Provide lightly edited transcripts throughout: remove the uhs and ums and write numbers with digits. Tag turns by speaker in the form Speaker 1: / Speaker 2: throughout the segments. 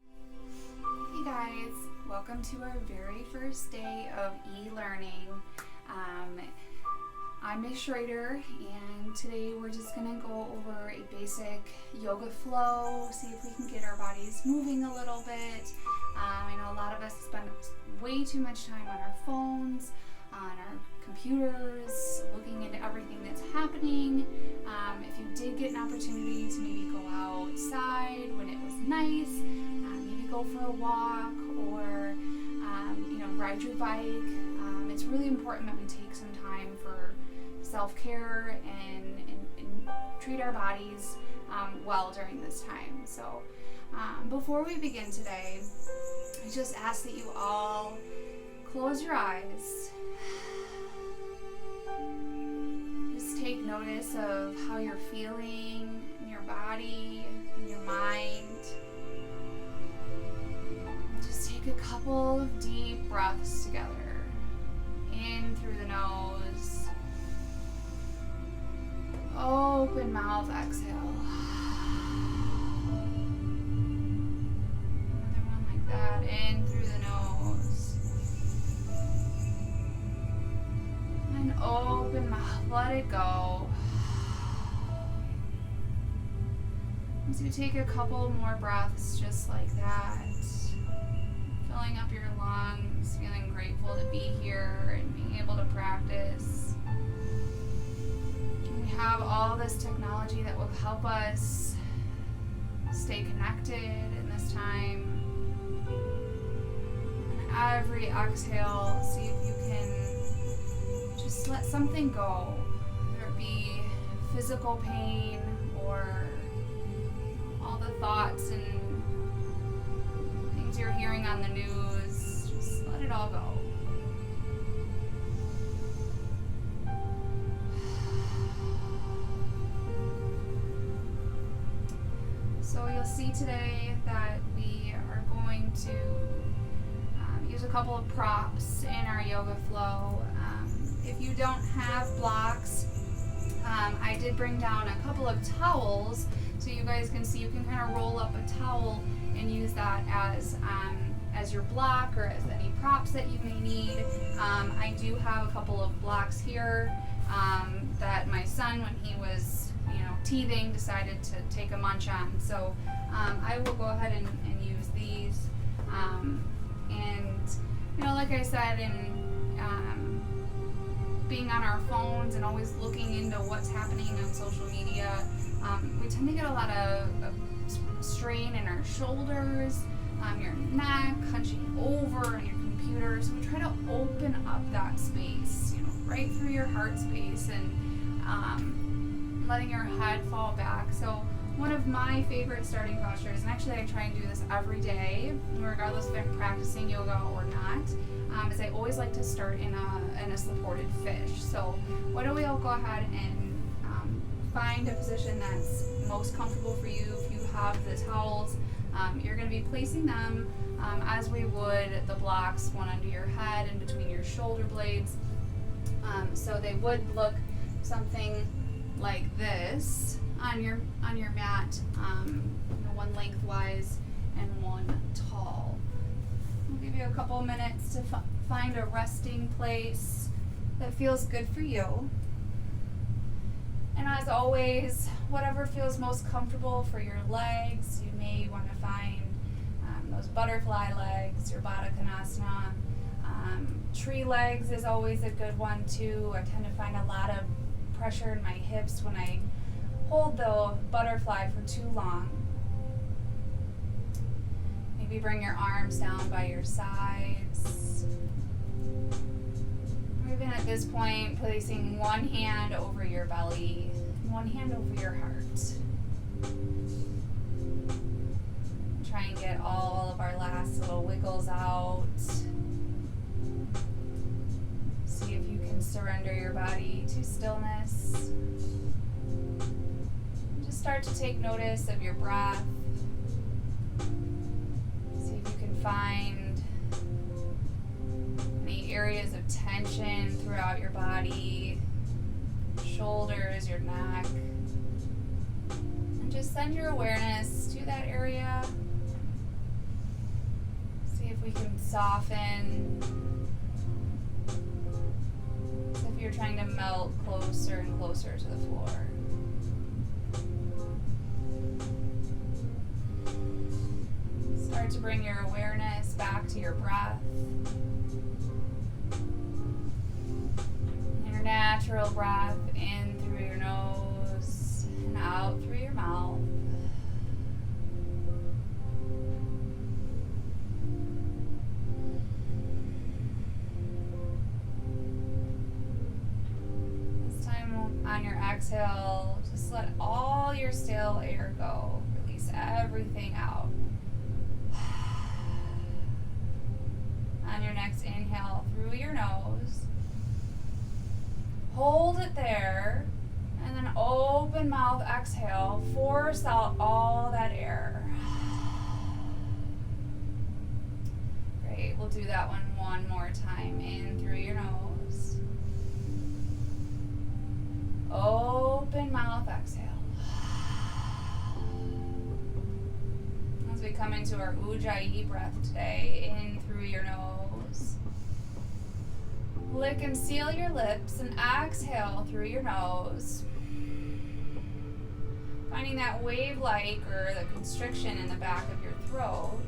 Speaker 1: Hey guys, welcome to our very first day of e-learning. I'm Miss Schrader, and today we're just going to go over a basic yoga flow, see if we can get our bodies moving a little bit. I know a lot of us spend way too much time on our phones, on our computers, looking into everything that's happening. If you did get an opportunity to maybe go outside when it was nice, maybe go for a walk or ride your bike. It's really important that we take some time for self-care and treat our bodies well during this time. So before we begin today, I just ask that you all close your eyes. Just take notice of how you're feeling in your body, in your mind. Just take a couple of deep breaths together. In through the nose. Open mouth, exhale. Another one like that. In through the nose. And open mouth. Let it go. As you take a couple more breaths just like that, filling up your lungs, feeling grateful to be here and being able to practice. And we have all this technology that will help us stay connected in this time. And every exhale, see if you can just let something go, whether it be physical pain or all the thoughts and things you're hearing on the news. Just let it all go. So you'll see today that we are going to use a couple of props in our yoga flow. If you don't have blocks, I did bring down a couple of towels so you guys can see. You can kind of roll up a towel and use that as your block or as any props that you may need. I do have a couple of blocks here that my son, when he was teething, decided to take a munch on. So I will go ahead and use these. And like I said, in being on our phones and always looking into what's happening on social media, we tend to get a lot of strain in our shoulders, your neck, hunching over on your computer. So we try to open up that space, right through your heart space, and letting your head fall back. So one of my favorite starting postures, and actually I try and do this every day, regardless if I'm practicing yoga or not, is I always like to start in a supported fish. So why don't we all go ahead and find a position that's most comfortable for you. If you have the towels, you're going to be placing them as we would the blocks, one under your head and between your shoulder blades. So they would look something like this on your mat, one lengthwise and one tall. I'll give you a couple minutes to find a resting place that feels good for you. And as always, whatever feels most comfortable for your legs, you may want to find those butterfly legs, your Baddha Konasana. Tree legs is always a good one too. I tend to find a lot of pressure in my hips when I hold the butterfly for too long. Maybe bring your arms down by your sides. Or even at this point, placing one hand over your belly, one hand over your heart. Try and get all of our last little wiggles out. See if you can surrender your body to stillness. Just start to take notice of your breath. See if you can find any areas of tension throughout your body, shoulders, your neck. And just send your awareness to that area. we can soften. As if you're trying to melt closer and closer to the floor. Start to bring your awareness back to your breath. Your natural breath in through your nose and out through your mouth. This time on your exhale, just let all your stale air go. Release everything out. On your next inhale through your nose, hold it there, and then open mouth exhale, force out all that air. Great, we'll do that one more time. In through your nose, open mouth exhale. As we come into our Ujjayi breath today, in through your nose. Lick and seal your lips and exhale through your nose. Finding that wave-like or the constriction in the back of your throat.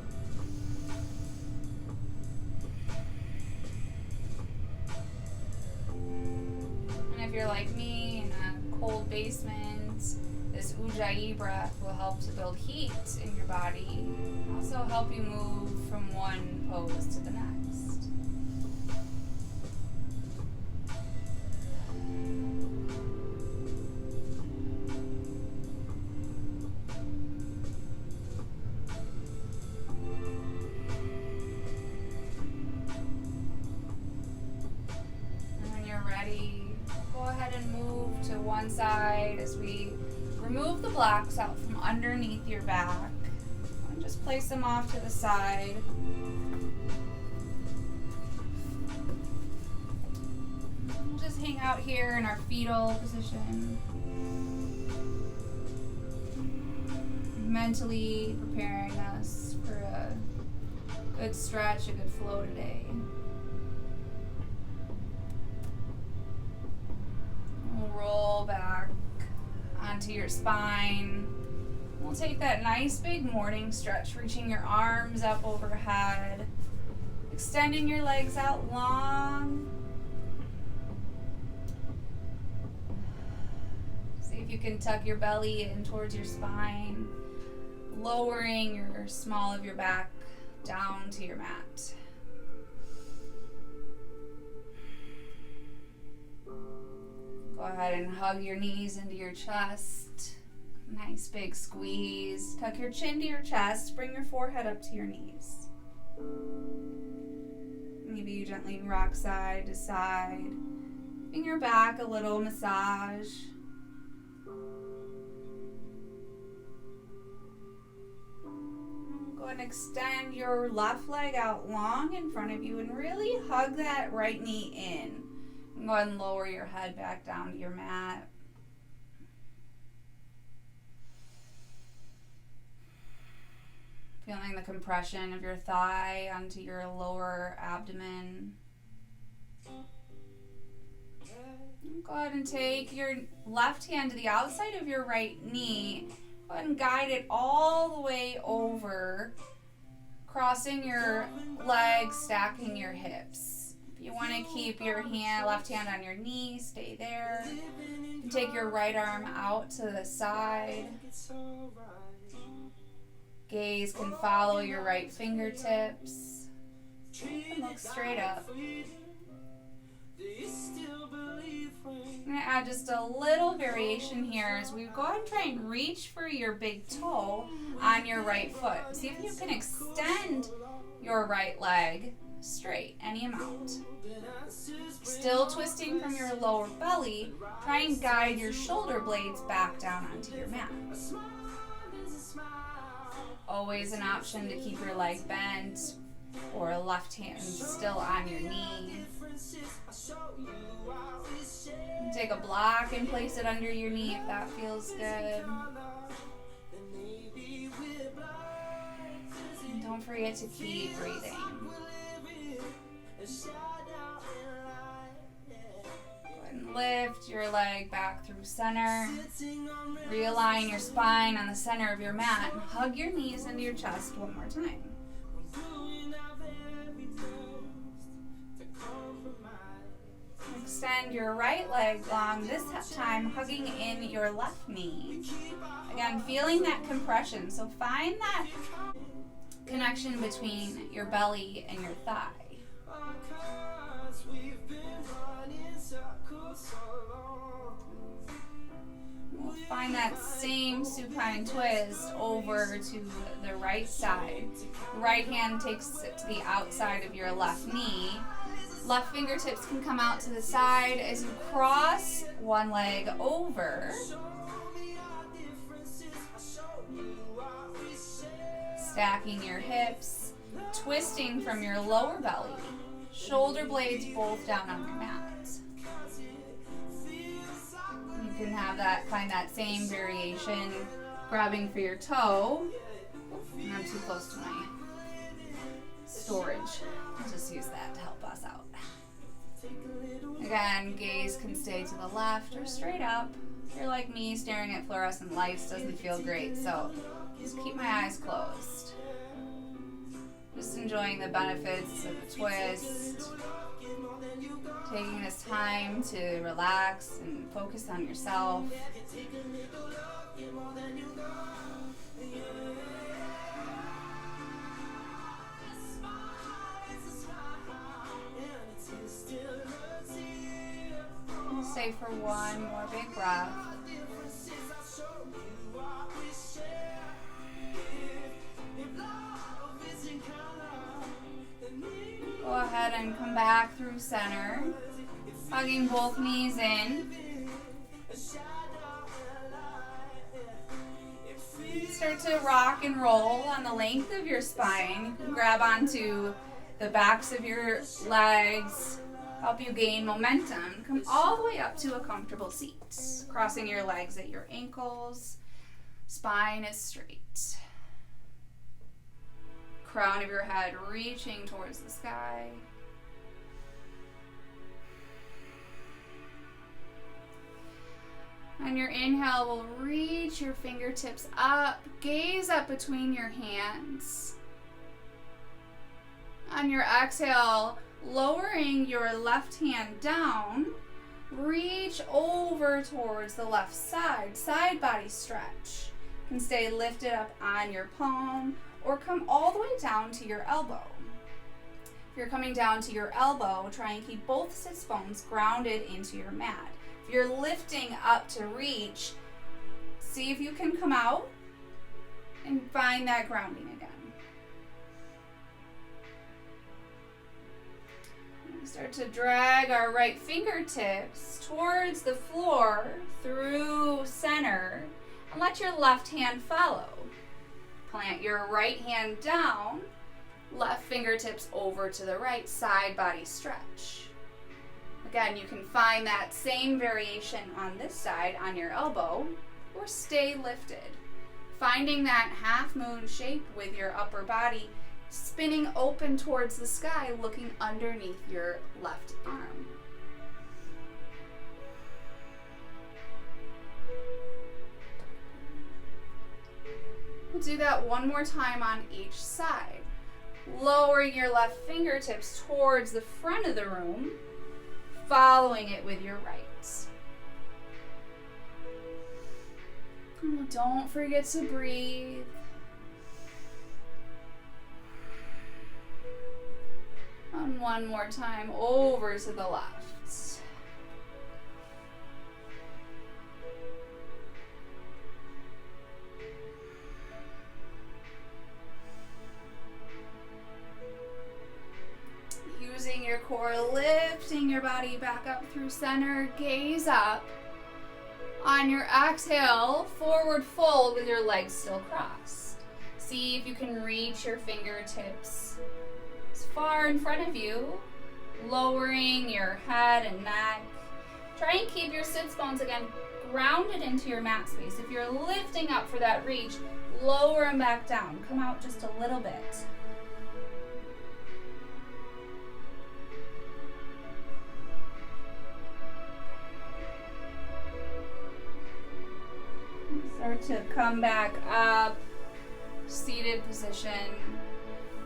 Speaker 1: And if you're like me in a cold basement, this Ujjayi breath will help to build heat in your body. Also help you move from one pose to the next. And when you're ready, go ahead and move to one side as we remove the blocks out from underneath your back. And just place them off to the side. We'll just hang out here in our fetal position. Mentally preparing us for a good stretch, a good flow today. We'll roll back onto your spine. We'll take that nice big morning stretch, reaching your arms up overhead, extending your legs out long. See if you can tuck your belly in towards your spine, lowering your small of your back down to your mat. Go ahead and hug your knees into your chest. Nice big squeeze. Tuck your chin to your chest. Bring your forehead up to your knees. Maybe you gently rock side to side. Giving your back a little massage. Go ahead and extend your left leg out long in front of you and really hug that right knee in. And go ahead and lower your head back down to your mat. Feeling the compression of your thigh onto your lower abdomen. Go ahead and take your left hand to the outside of your right knee. Go ahead and guide it all the way over, crossing your legs, stacking your hips. If you want to keep your left hand on your knee, stay there. Take your right arm out to the side. Gaze can follow your right fingertips. And look straight up. I'm going to add just a little variation here as we go ahead and try and reach for your big toe on your right foot. See if you can extend your right leg straight, any amount. Still twisting from your lower belly, try and guide your shoulder blades back down onto your mat. Always an option to keep your leg bent or left hand still on your knee. Take a block and place it under your knee if that feels good. And don't forget to keep breathing. And lift your leg back through center. Realign your spine on the center of your mat and hug your knees into your chest one more time. Extend your right leg long, this time hugging in your left knee. Again, feeling that compression. So find that connection between your belly and your thigh. We'll find that same supine twist over to the right side. Right hand takes it to the outside of your left knee. Left fingertips can come out to the side as you cross one leg over. Stacking your hips, twisting from your lower belly. Shoulder blades both down on your mat. You can find that same variation, grabbing for your toe. And I'm too close to my storage. I'll just use that to help us out. Again, gaze can stay to the left or straight up. If you're like me, staring at fluorescent lights doesn't feel great, so just keep my eyes closed. Just enjoying the benefits of the twist. Taking this time to relax and focus on yourself. Stay for one more big breath. Go ahead and come back through center, hugging both knees in. Start to rock and roll on the length of your spine. You can grab onto the backs of your legs, help you gain momentum. Come all the way up to a comfortable seat. Crossing your legs at your ankles. Spine is straight. Crown of your head reaching towards the sky. On your inhale, we'll reach your fingertips up. Gaze up between your hands. On your exhale, lowering your left hand down, reach over towards the left side. Side body stretch. You can stay lifted up on your palm or come all the way down to your elbow. If you're coming down to your elbow, try and keep both sits bones grounded into your mat. If you're lifting up to reach, see if you can come out and find that grounding again. Start to drag our right fingertips towards the floor through center and let your left hand follow. Plant your right hand down, left fingertips over to the right, side body stretch. Again, you can find that same variation on this side on your elbow or stay lifted. Finding that half moon shape with your upper body, spinning open towards the sky, looking underneath your left arm. We'll do that one more time on each side. Lowering your left fingertips towards the front of the room, following it with your right. Don't forget to breathe. And one more time over to the left. Using your core, lifting your body back up through center, gaze up. On your exhale, forward fold with your legs still crossed. See if you can reach your fingertips as far in front of you, lowering your head and neck. Try and keep your sits bones again grounded into your mat space. If you're lifting up for that reach, lower them back down. Come out just a little bit. to come back up, seated position.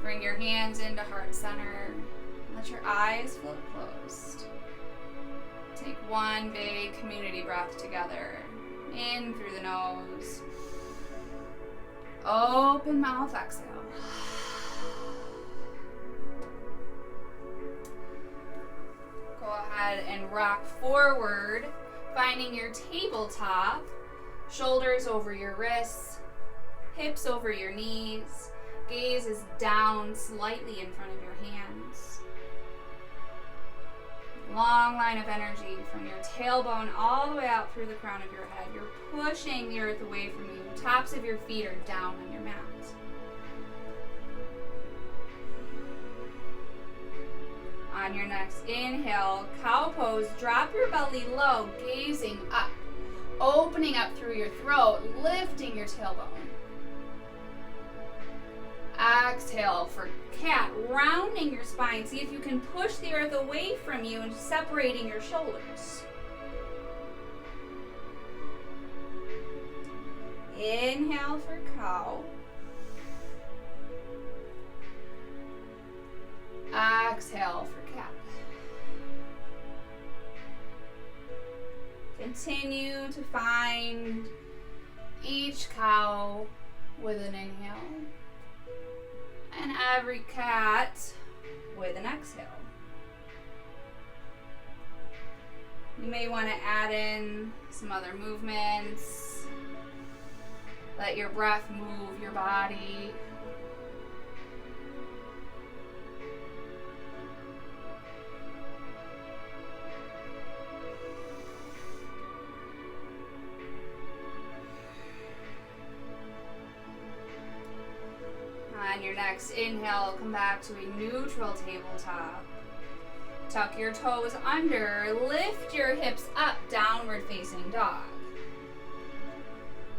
Speaker 1: Bring your hands into heart center. Let your eyes float closed. Take one big community breath together. In through the nose. Open mouth, exhale. Go ahead and rock forward, finding your tabletop. Shoulders over your wrists, hips over your knees. Gaze is down slightly in front of your hands. Long line of energy from your tailbone all the way out through the crown of your head. You're pushing the earth away from you. Tops of your feet are down on your mat. On your next inhale, cow pose, drop your belly low, gazing up, opening up through your throat, lifting your tailbone. Exhale for cat, rounding your spine. See if you can push the earth away from you and separating your shoulders. Inhale for cow. Exhale for cat. Continue to find each cow with an inhale and every cat with an exhale. You may want to add in some other movements. Let your breath move your body. On your next inhale, come back to a neutral tabletop. Tuck your toes under, lift your hips up, downward facing dog.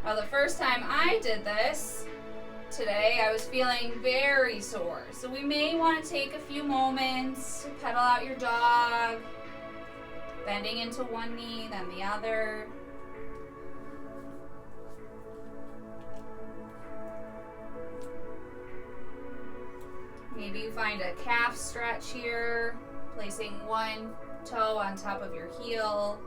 Speaker 1: Well, the first time I did this today, I was feeling very sore. So we may want to take a few moments to pedal out your dog, bending into one knee, then the other. Maybe you find a calf stretch here, placing one toe on top of your heel.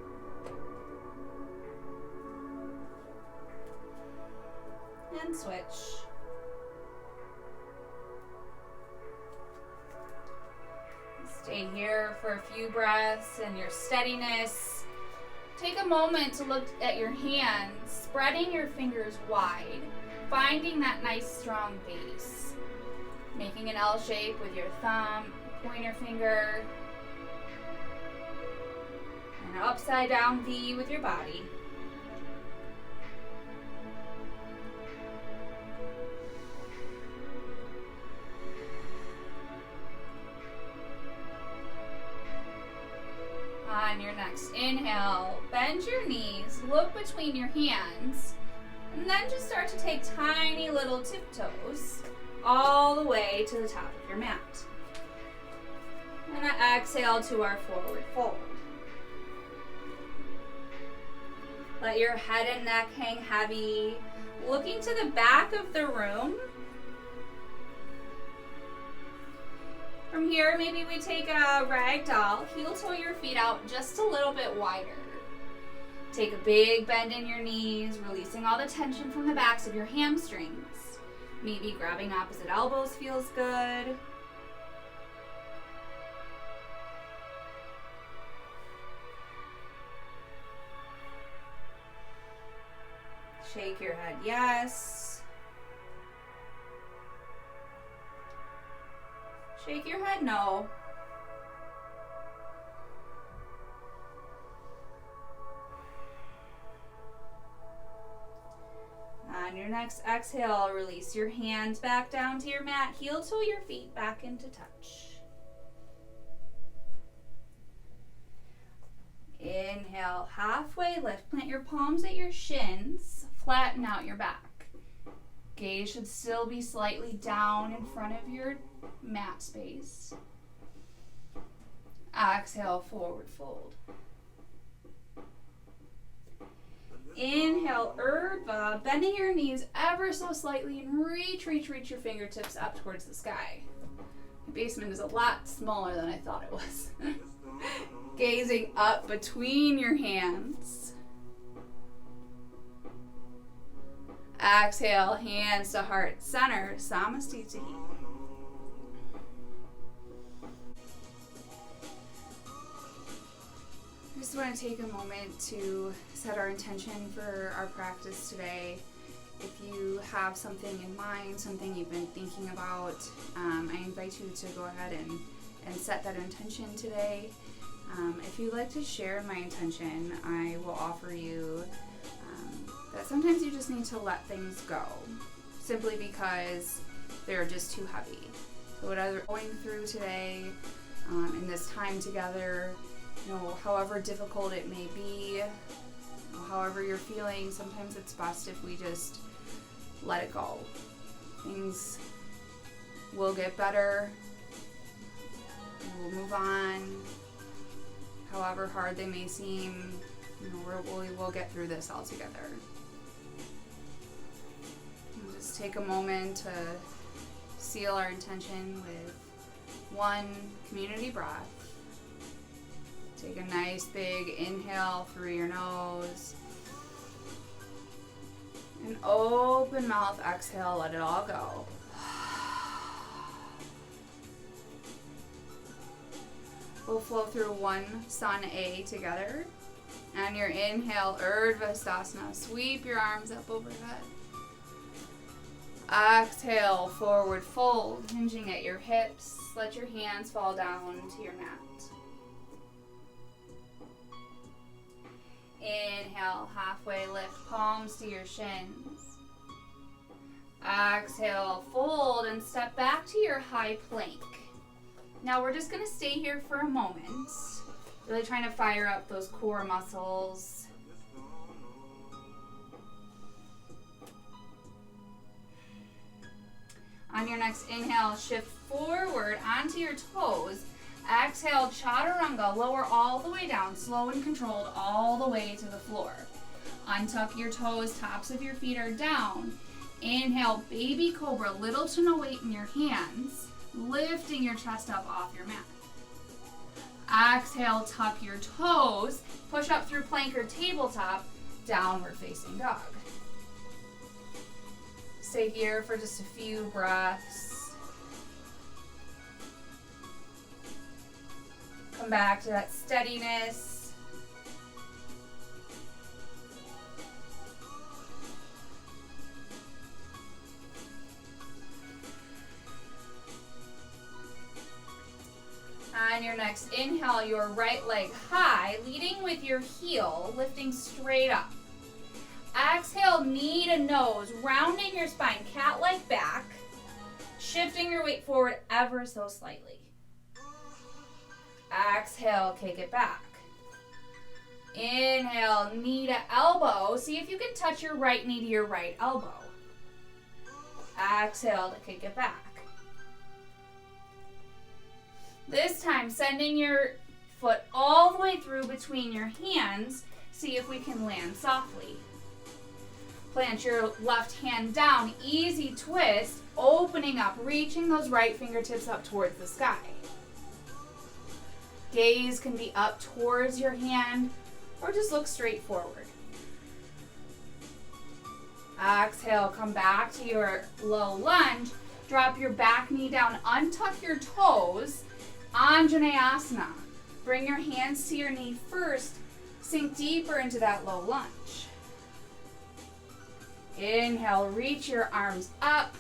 Speaker 1: And switch. Stay here for a few breaths and your steadiness. Take a moment to look at your hands, spreading your fingers wide, finding that nice strong base. Making an L shape with your thumb, pointer finger, and an upside down V with your body. On your next inhale, bend your knees, look between your hands, and then just start to take tiny little tiptoes all the way to the top of your mat. And exhale to our forward fold. Let your head and neck hang heavy, looking to the back of the room. From here, maybe we take a ragdoll, heel toe your feet out just a little bit wider. Take a big bend in your knees, releasing all the tension from the backs of your hamstrings. Maybe grabbing opposite elbows feels good. Shake your head, yes. Shake your head, no. On your next exhale, release your hands back down to your mat. Heel toe your feet back into touch. Inhale, halfway lift. Plant your palms at your shins. Flatten out your back. Gaze should still be slightly down in front of your mat space. Exhale, forward fold. Inhale, Urdhva, bending your knees ever so slightly and reach your fingertips up towards the sky. The basement is a lot smaller than I thought it was. Gazing up between your hands. Exhale, hands to heart center, Samastiti. I just want to take a moment to set our intention for our practice today. If you have something in mind, something you've been thinking about, I invite you to go ahead and set that intention today. If you'd like to share my intention, I will offer you that sometimes you just need to let things go, simply because they're just too heavy. So whatever you're going through today, in this time together, however difficult it may be, however you're feeling, sometimes it's best if we just let it go. Things will get better. We'll move on. However hard they may seem, we will get through this all together. And just take a moment to seal our intention with one community breath. Take a nice big inhale through your nose. And open mouth exhale, let it all go. We'll flow through one sun A together. And your inhale, Urdhva Stasana. Sweep your arms up overhead. Exhale, forward fold, hinging at your hips. Let your hands fall down to your mat. Inhale, halfway lift, palms to your shins. Exhale, fold and step back to your high plank. Now we're just going to stay here for a moment, really trying to fire up those core muscles. On your next inhale, shift forward onto your toes. Exhale, chaturanga, lower all the way down, slow and controlled all the way to the floor. Untuck your toes, tops of your feet are down. Inhale, baby cobra, little to no weight in your hands, lifting your chest up off your mat. Exhale, tuck your toes, push up through plank or tabletop, downward facing dog. Stay here for just a few breaths. Come back to that steadiness. On your next inhale, your right leg high, leading with your heel, lifting straight up. Exhale, knee to nose, rounding your spine, cat-like back, shifting your weight forward ever so slightly. Exhale, kick it back. Inhale, knee to elbow. See if you can touch your right knee to your right elbow. Exhale to kick it back. This time, sending your foot all the way through between your hands. See if we can land softly. Plant your left hand down, easy twist, opening up, reaching those right fingertips up towards the sky. Gaze can be up towards your hand or just look straight forward. Exhale, come back to your low lunge. Drop your back knee down, untuck your toes. Anjaneyasana. Bring your hands to your knee first. Sink deeper into that low lunge. Inhale, reach your arms up.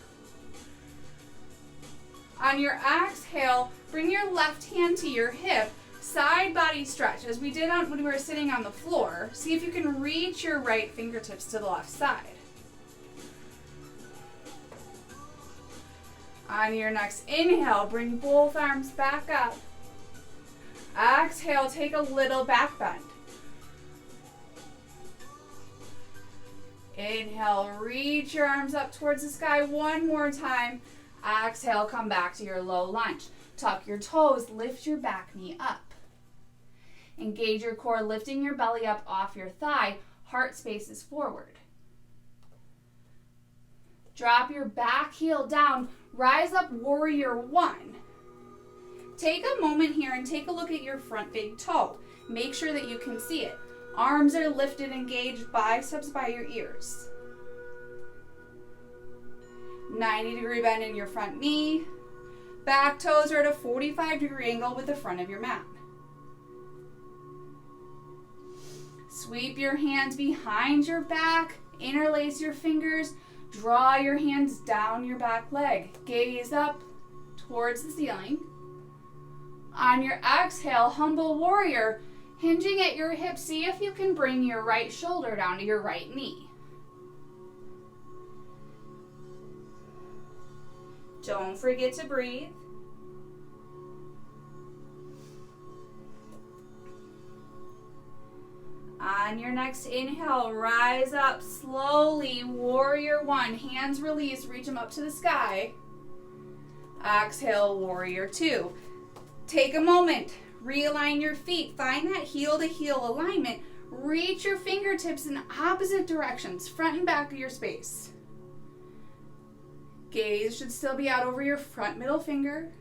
Speaker 1: On your exhale, bring your left hand to your hip. Side body stretch, as we did when we were sitting on the floor. See if you can reach your right fingertips to the left side. On your next inhale, bring both arms back up. Exhale, take a little back bend. Inhale, reach your arms up towards the sky one more time. Exhale, come back to your low lunge. Tuck your toes, lift your back knee up. Engage your core, lifting your belly up off your thigh. heart spaces forward. Drop your back heel down. Rise up, warrior one. Take a moment here and take a look at your front big toe. Make sure that you can see it. Arms are lifted, engaged, biceps by your ears. 90-degree bend in your front knee. Back toes are at a 45-degree angle with the front of your mat. Sweep your hands behind your back. Interlace your fingers. Draw your hands down your back leg. Gaze up towards the ceiling. On your exhale, humble warrior, hinging at your hips, see if you can bring your right shoulder down to your right knee. Don't forget to breathe. On your next inhale, rise up slowly, warrior one. Hands release, reach them up to the sky. Exhale, warrior two. Take a moment, realign your feet. Find that heel to heel alignment. Reach your fingertips in opposite directions, front and back of your space. Gaze should still be out over your front middle finger.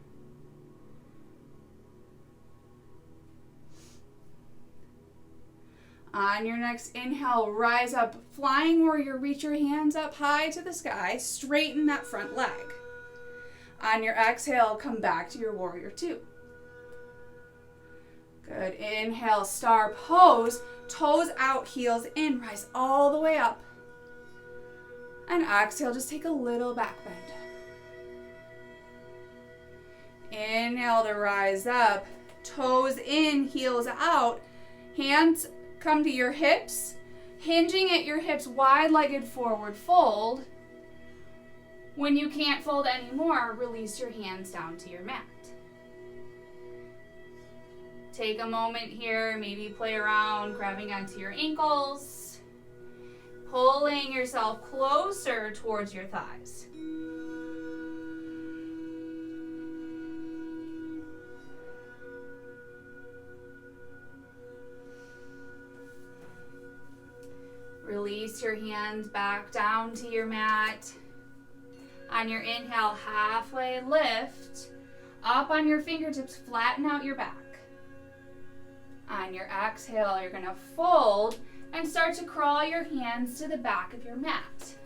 Speaker 1: On your next inhale, rise up, flying warrior, reach your hands up high to the sky, straighten that front leg. On your exhale, come back to your warrior two. Good, inhale, star pose, toes out, heels in, rise all the way up. And exhale, just take a little back bend. Inhale to rise up, toes in, heels out, hands come to your hips, hinging at your hips, wide-legged forward fold. When you can't fold anymore, release your hands down to your mat. Take a moment here, maybe play around, grabbing onto your ankles, pulling yourself closer towards your thighs. Release your hands back down to your mat. On your inhale, halfway lift. Up on your fingertips, flatten out your back. On your exhale, you're going to fold and start to crawl your hands to the back of your mat.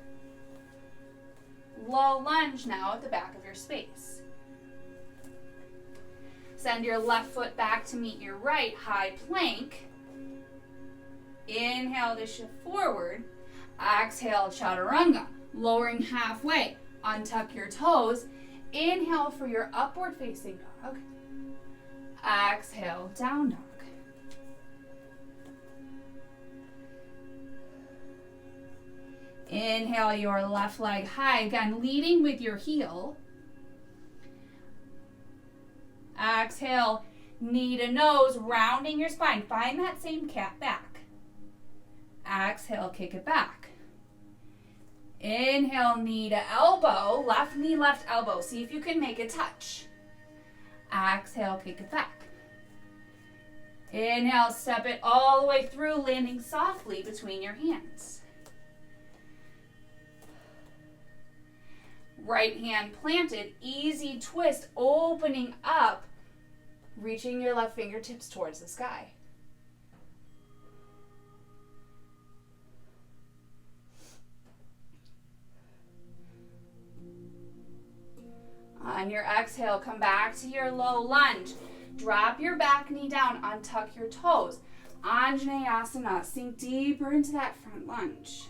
Speaker 1: Low lunge now at the back of your space. Send your left foot back to meet your right, high plank. Inhale to shift forward. Exhale, chaturanga. Lowering halfway. Untuck your toes. Inhale for your upward facing dog. Exhale, down dog. Inhale your left leg high. Again, leading with your heel. Exhale, knee to nose, rounding your spine. Find that same cat back. Exhale, kick it back. Inhale, knee to elbow, left knee, left elbow. See if you can make a touch. Exhale, kick it back. Inhale, step it all the way through, landing softly between your hands. Right hand planted, easy twist, opening up, reaching your left fingertips towards the sky. On your exhale, come back to your low lunge. Drop your back knee down, untuck your toes. Anjaneyasana, sink deeper into that front lunge.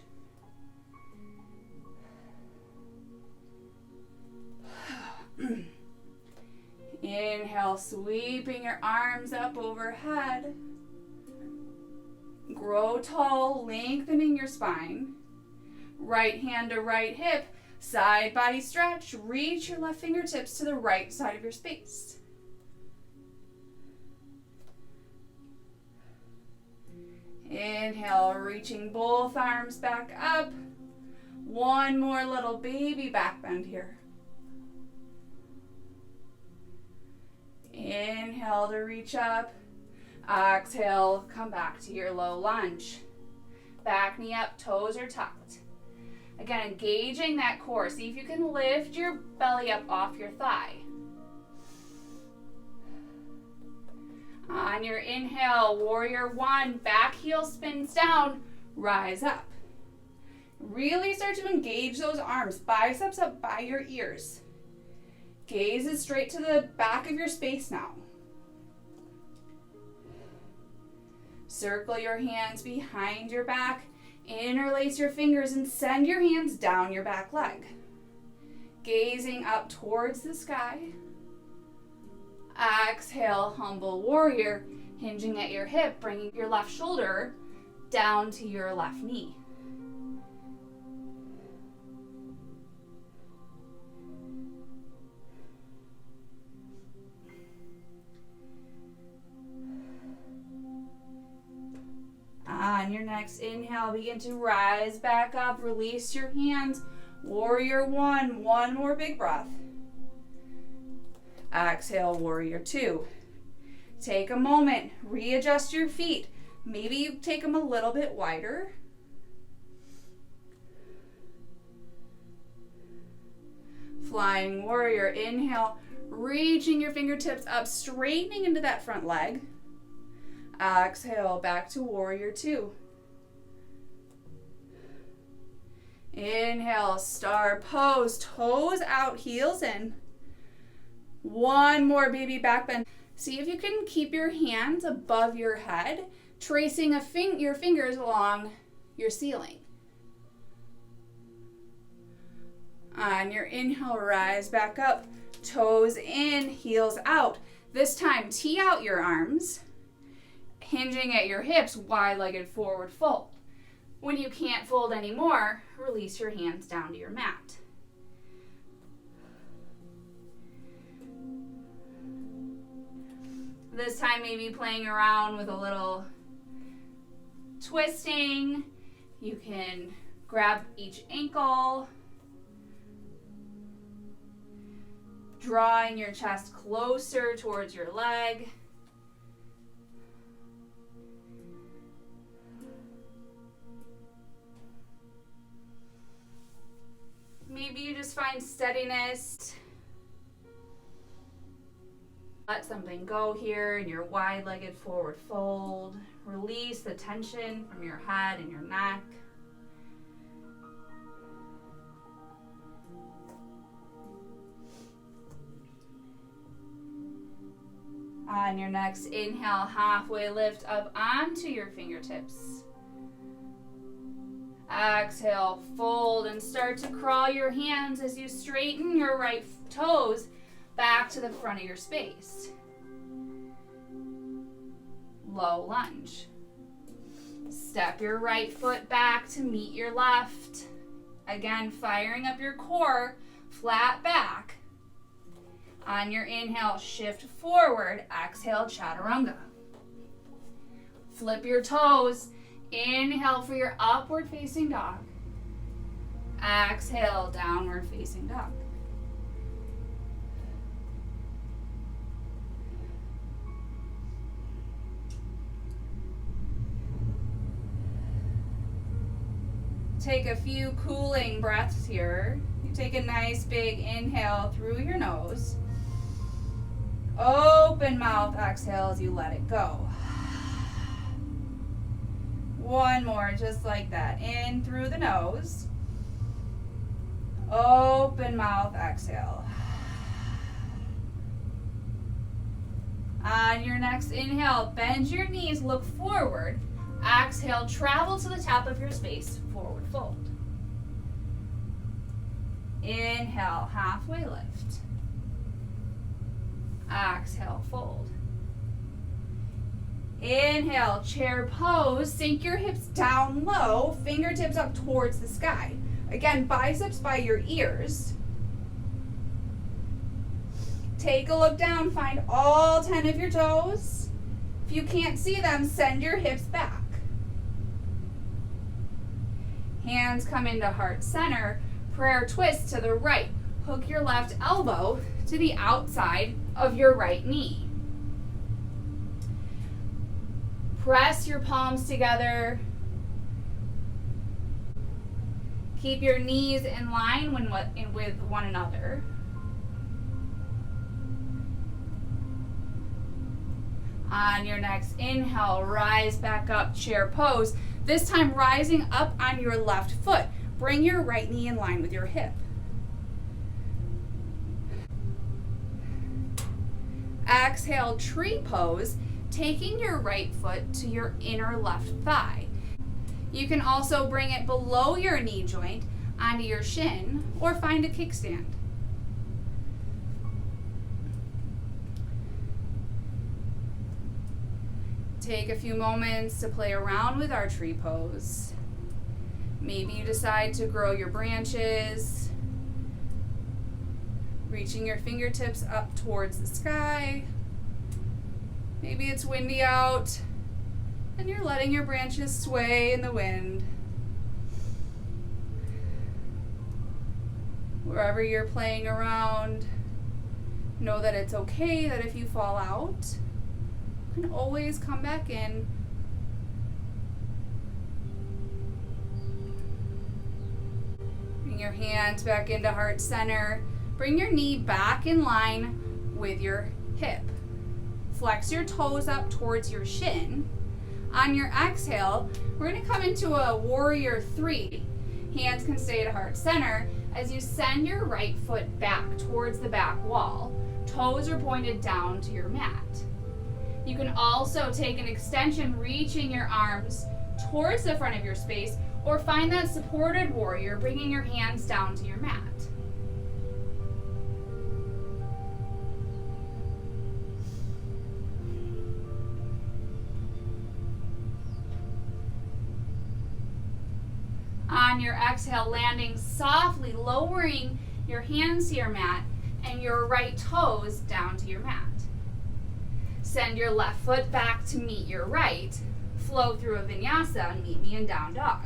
Speaker 1: Inhale, sweeping your arms up overhead. Grow tall, lengthening your spine. Right hand to right hip. Side body stretch, reach your left fingertips to the right side of your space. Inhale, reaching both arms back up. One more little baby back bend here. Inhale to reach up. Exhale, come back to your low lunge. Back knee up, toes are tucked. Again, engaging that core. See if you can lift your belly up off your thigh. On your inhale, warrior one, back heel spins down, rise up. Really start to engage those arms, biceps up by your ears. Gaze is straight to the back of your space now. Circle your hands behind your back, interlace your fingers and send your hands down your back leg. Gazing up towards the sky. Exhale, humble warrior, hinging at your hip, bringing your left shoulder down to your left knee. On your next inhale, begin to rise back up, release your hands, warrior one more big breath. Exhale, warrior two. Take a moment, readjust your feet. Maybe you take them a little bit wider. Flying warrior, inhale, reaching your fingertips up, straightening into that front leg. Exhale, back to warrior two. Inhale, star pose, toes out, heels in. One more baby back bend. See if you can keep your hands above your head, tracing your fingers along your ceiling. On your inhale, rise back up, toes in, heels out. This time, tee out your arms, hinging at your hips, wide-legged forward fold. When you can't fold anymore, release your hands down to your mat. This time maybe playing around with a little twisting. You can grab each ankle, drawing your chest closer towards your leg. Maybe you just find steadiness. Let something go here in your wide-legged forward fold. Release the tension from your head and your neck. On your next inhale, halfway lift up onto your fingertips. Exhale, fold and start to crawl your hands as you straighten your right toes back to the front of your space. Low lunge. Step your right foot back to meet your left. Again, firing up your core, flat back. On your inhale, shift forward. Exhale, chaturanga. Flip your toes. Inhale for your upward facing dog. Exhale, downward facing dog. Take a few cooling breaths here. You take a nice big inhale through your nose. Open mouth, exhale as you let it go. One more, just like that. In through the nose. Open mouth, exhale. On your next inhale, bend your knees, look forward. Exhale, travel to the top of your space, forward fold. Inhale, halfway lift. Exhale, fold. Inhale, chair pose, sink your hips down low, fingertips up towards the sky. Again, biceps by your ears. Take a look down, find all 10 of your toes. If you can't see them, send your hips back. Hands come into heart center, prayer twist to the right. Hook your left elbow to the outside of your right knee. Press your palms together. Keep your knees in line with one another. On your next inhale, rise back up, chair pose. This time rising up on your left foot. Bring your right knee in line with your hip. Exhale, tree pose, taking your right foot to your inner left thigh. You can also bring it below your knee joint onto your shin or find a kickstand. Take a few moments to play around with our tree pose. Maybe you decide to grow your branches, reaching your fingertips up towards the sky. Maybe it's windy out and you're letting your branches sway in the wind. Wherever you're playing around, know that it's okay that if you fall out, you can always come back in. Bring your hands back into heart center. Bring your knee back in line with your hip. Flex your toes up towards your shin. On your exhale, we're going to come into a warrior 3. Hands can stay at heart center as you send your right foot back towards the back wall. Toes are pointed down to your mat. You can also take an extension, reaching your arms towards the front of your space, or find that supported warrior, bringing your hands down to your mat. On your exhale, landing softly, lowering your hands to your mat and your right toes down to your mat. Send your left foot back to meet your right. Flow through a vinyasa and meet me in down dog.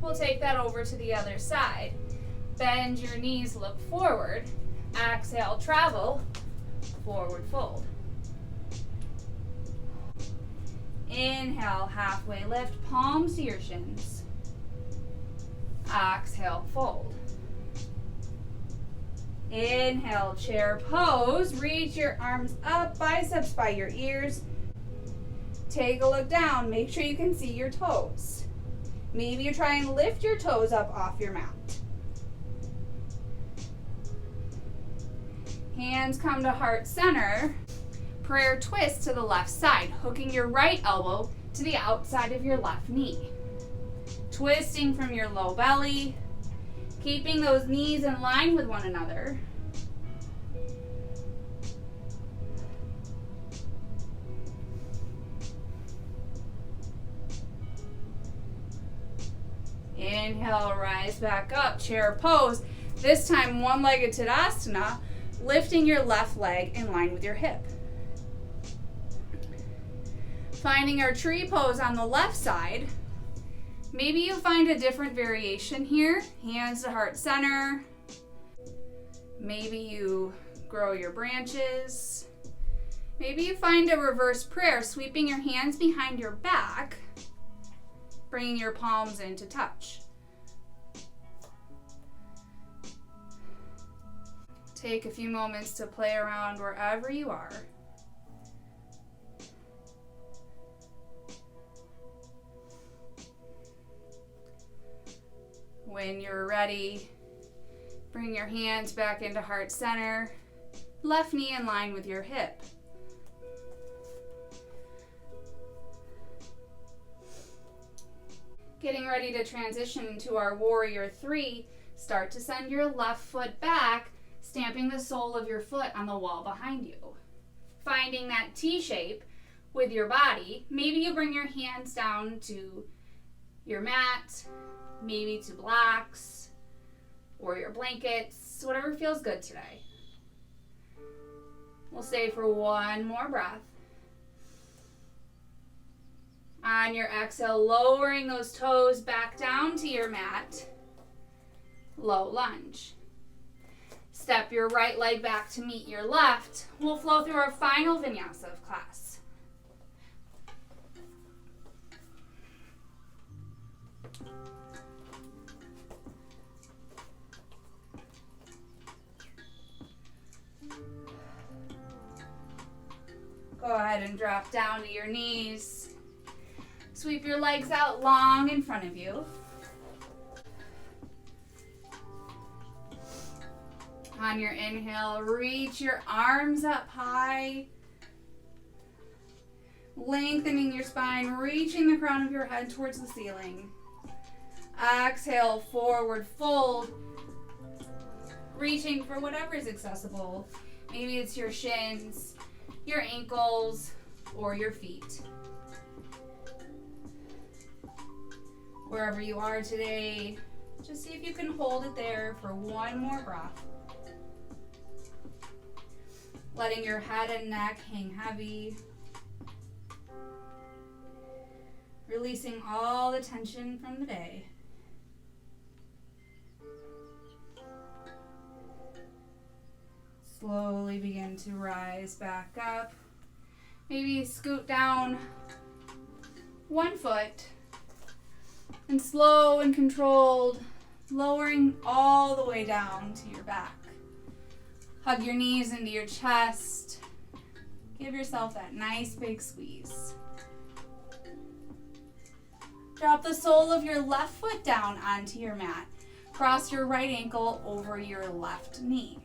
Speaker 1: We'll take that over to the other side. Bend your knees, look forward. Exhale, travel, forward fold. Inhale, halfway lift, palms to your shins. Exhale, fold. Inhale, chair pose. Reach your arms up, biceps by your ears. Take a look down. Make sure you can see your toes. Maybe you try and lift your toes up off your mat. Hands come to heart center. Prayer twist to the left side, hooking your right elbow to the outside of your left knee. Twisting from your low belly, keeping those knees in line with one another. Inhale, rise back up, chair pose. This time, one-legged Tadasana, lifting your left leg in line with your hip. Finding our tree pose on the left side. Maybe you find a different variation here. Hands to heart center. Maybe you grow your branches. Maybe you find a reverse prayer, sweeping your hands behind your back, bringing your palms into touch. Take a few moments to play around wherever you are. When you're ready, bring your hands back into heart center, left knee in line with your hip. Getting ready to transition into our warrior 3, start to send your left foot back, stamping the sole of your foot on the wall behind you. Finding that T shape with your body, maybe you bring your hands down to your mat, maybe to blocks or your blankets, whatever feels good today. We'll stay for one more breath. On your exhale, lowering those toes back down to your mat, low lunge. Step your right leg back to meet your left. We'll flow through our final vinyasa of class. Go ahead and drop down to your knees. Sweep your legs out long in front of you. On your inhale, reach your arms up high. Lengthening your spine, reaching the crown of your head towards the ceiling. Exhale, forward fold. Reaching for whatever is accessible. Maybe it's your shins, your ankles, or your feet. Wherever you are today, just see if you can hold it there for one more breath. Letting your head and neck hang heavy. Releasing all the tension from the day. Slowly begin to rise back up. Maybe scoot down one foot. And slow and controlled, lowering all the way down to your back. Hug your knees into your chest. Give yourself that nice big squeeze. Drop the sole of your left foot down onto your mat. Cross your right ankle over your left knee.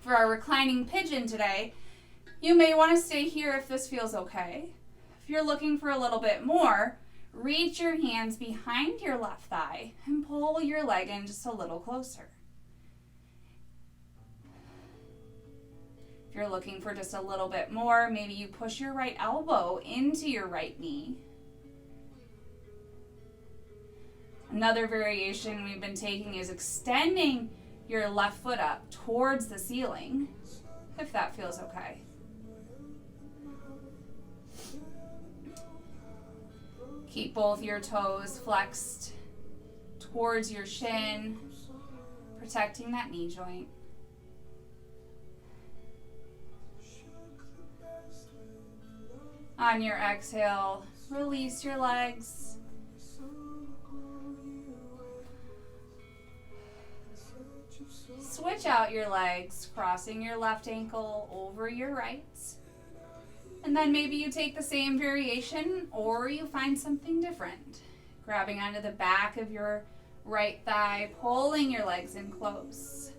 Speaker 1: For our reclining pigeon today, you may want to stay here if this feels okay. If you're looking for a little bit more, reach your hands behind your left thigh and pull your leg in just a little closer. If you're looking for just a little bit more, maybe you push your right elbow into your right knee. Another variation we've been taking is extending your left foot up towards the ceiling, if that feels okay. Keep both your toes flexed towards your shin, protecting that knee joint. On your exhale, release your legs. Switch out your legs, crossing your left ankle over your right. And then maybe you take the same variation or you find something different. Grabbing onto the back of your right thigh, pulling your legs in close.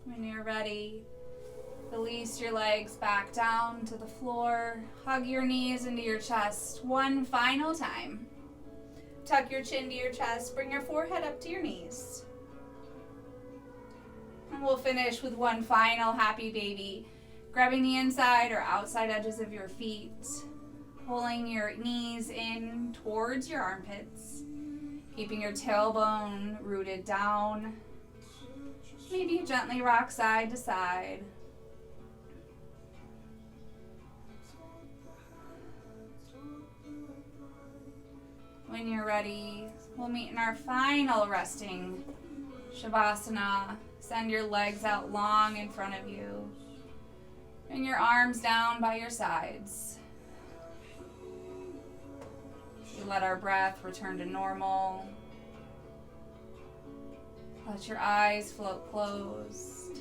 Speaker 1: When you're ready, release your legs back down to the floor. Hug your knees into your chest one final time. Tuck your chin to your chest. Bring your forehead up to your knees. And we'll finish with one final happy baby. Grabbing the inside or outside edges of your feet. Pulling your knees in towards your armpits. Keeping your tailbone rooted down. Maybe you gently rock side to side. When you're ready, we'll meet in our final resting Shavasana. Send your legs out long in front of you. Bring your arms down by your sides. We let our breath return to normal. Let your eyes float closed.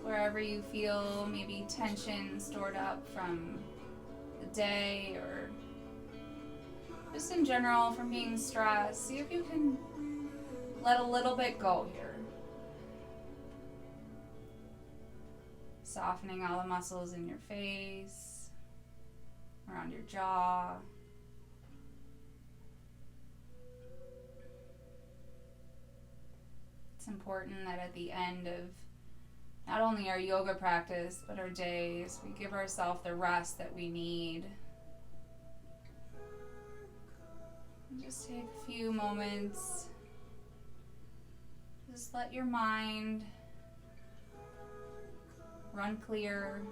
Speaker 1: Wherever you feel maybe tension stored up from the day or just in general from being stressed, see if you can let a little bit go here. Softening all the muscles in your face. Around your jaw. It's important that at the end of not only our yoga practice, but our days. We give ourselves the rest that we need. And just take a few moments. Just let your mind run clear.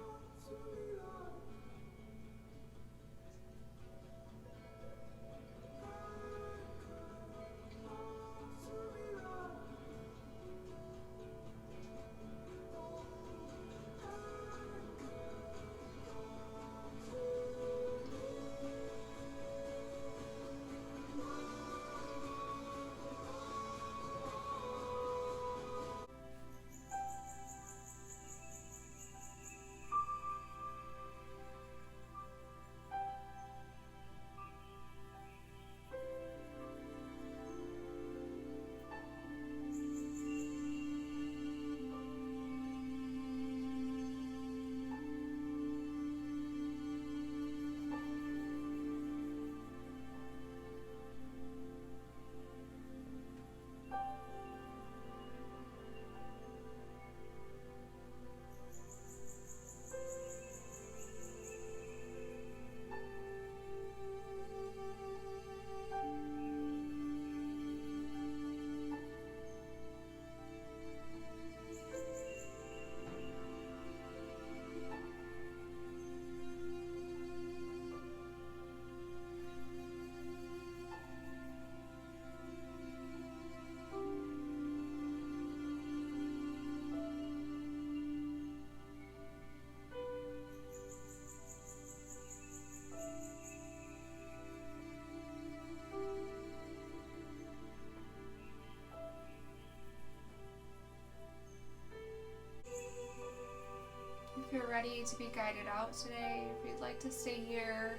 Speaker 1: If you're ready to be guided out today, if you'd like to stay here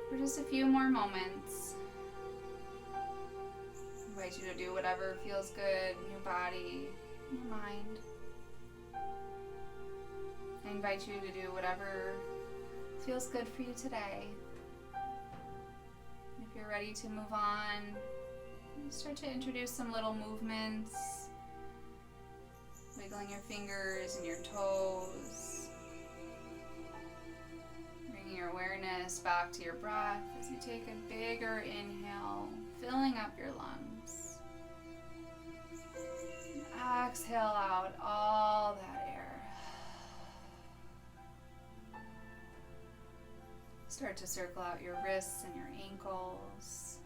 Speaker 1: for just a few more moments, I invite you to do whatever feels good in your body, in your mind. I invite you to do whatever feels good for you today. If you're ready to move on, start to introduce some little movements. Wiggling your fingers and your toes. Bringing your awareness back to your breath as you take a bigger inhale, filling up your lungs. And exhale out all that air. Start to circle out your wrists and your ankles.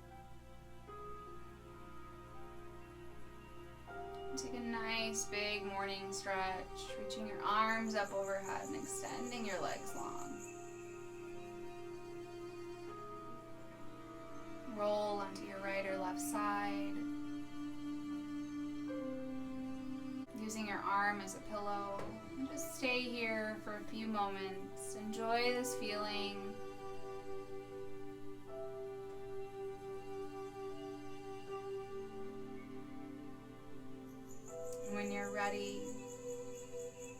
Speaker 1: Take a nice big morning stretch, reaching your arms up overhead and extending your legs long. Roll onto your right or left side, using your arm as a pillow. And just stay here for a few moments. Enjoy this feeling. When you're ready,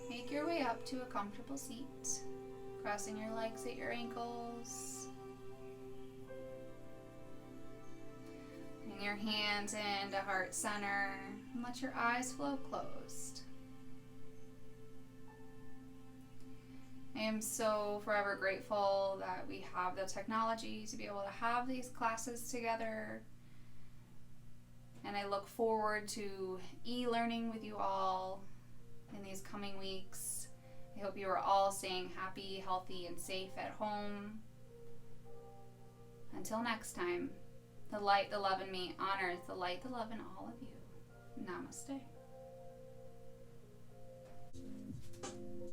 Speaker 1: make your way up to a comfortable seat, crossing your legs at your ankles. Bring your hands into heart center and let your eyes flow closed. I am so forever grateful that we have the technology to be able to have these classes together. And I look forward to e-learning with you all in these coming weeks. I hope you are all staying happy, healthy, and safe at home. Until next time, the light, the love in me honors the light, the love in all of you. Namaste.